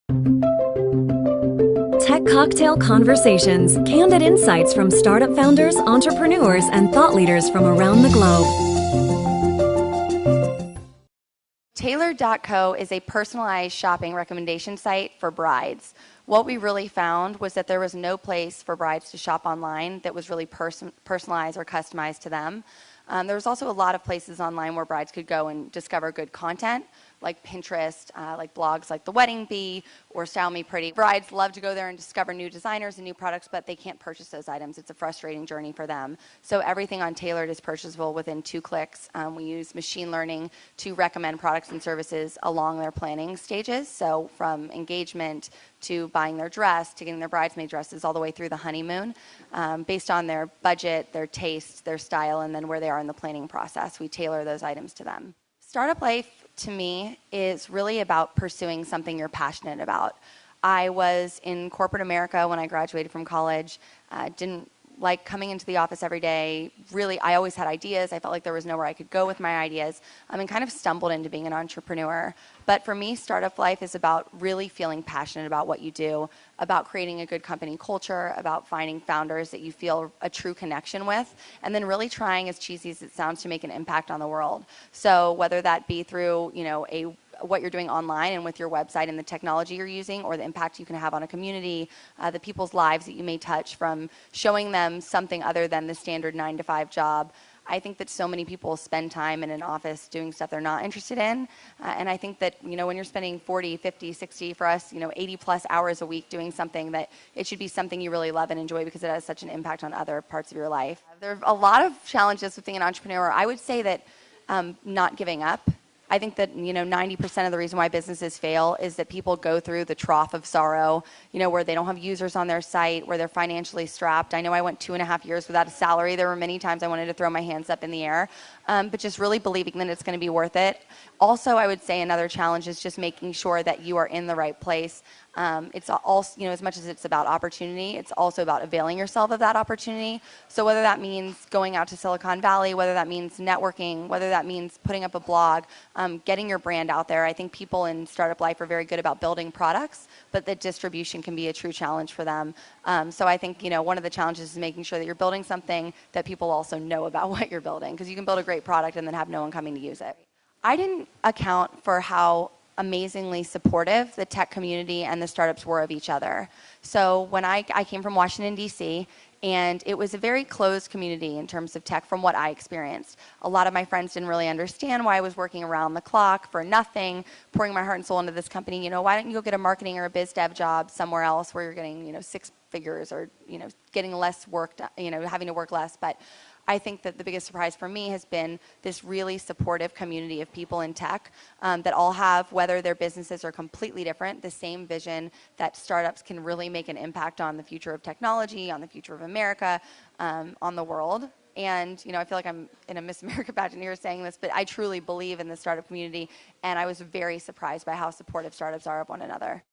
Tech Cocktail Conversations, candid insights from startup founders, entrepreneurs, and thought leaders from around the globe. Tailor.co is a personalized shopping recommendation site for brides. What we really found was that there was no place for brides to shop online that was really personalized or customized to them. There was also a lot of places online where brides could go and discover good content, like Pinterest, like blogs like The Wedding Bee or Style Me Pretty. Brides love to go there and discover new designers and new products, but they can't purchase those items. It's a frustrating journey for them. So everything on Tailored is purchasable within 2 clicks. We use machine learning to recommend products and services along their planning stages. So from engagement to buying their dress, to getting their bridesmaid dresses, all the way through the honeymoon, based on their budget, their taste, their style, and then where they are in the planning process. We tailor those items to them. Startup life, to me, is really about pursuing something you're passionate about. I was in corporate America when I graduated from college, didn't like coming into the office every day. Really, I always had ideas. I felt like there was nowhere I could go with my ideas, and kind of stumbled into being an entrepreneur. But for me, startup life is about really feeling passionate about what you do, about creating a good company culture, about finding founders that you feel a true connection with, and then really trying, as cheesy as it sounds, to make an impact on the world. So whether that be through, what you're doing online and with your website and the technology you're using, or the impact you can have on a community, the people's lives that you may touch from showing them something other than the standard 9-to-5 job. I think that so many people spend time in an office doing stuff they're not interested in. And I think that, when you're spending 40, 50, 60, for us, 80 plus hours a week doing something, that it should be something you really love and enjoy because it has such an impact on other parts of your life. There are a lot of challenges with being an entrepreneur. I would say that not giving up. I think that 90% of the reason why businesses fail is that people go through the trough of sorrow, where they don't have users on their site, where they're financially strapped. I know I went 2.5 years without a salary. There were many times I wanted to throw my hands up in the air, but just really believing that it's going to be worth it. Also, I would say another challenge is just making sure that you are in the right place. It's also, as much as it's about opportunity, it's also about availing yourself of that opportunity. So whether that means going out to Silicon Valley, whether that means networking, whether that means putting up a blog, getting your brand out there. I think people in startup life are very good about building products, but the distribution can be a true challenge for them. So I think, one of the challenges is making sure that you're building something that people also know about what you're building, because you can build a great product and then have no one coming to use it. I didn't account for how amazingly supportive the tech community and the startups were of each other. So when I came from Washington, D.C., and it was a very closed community in terms of tech from what I experienced. A lot of my friends didn't really understand why I was working around the clock for nothing, pouring my heart and soul into this company. Why don't you go get a marketing or a biz dev job somewhere else where you're getting, 6 figures, or, getting less work, having to work less. But I think that the biggest surprise for me has been this really supportive community of people in tech that all have, whether their businesses are completely different, the same vision that startups can really make an impact on the future of technology, on the future of America, on the world. And, I feel like I'm in a Miss America pageant here saying this, but I truly believe in the startup community, and I was very surprised by how supportive startups are of one another.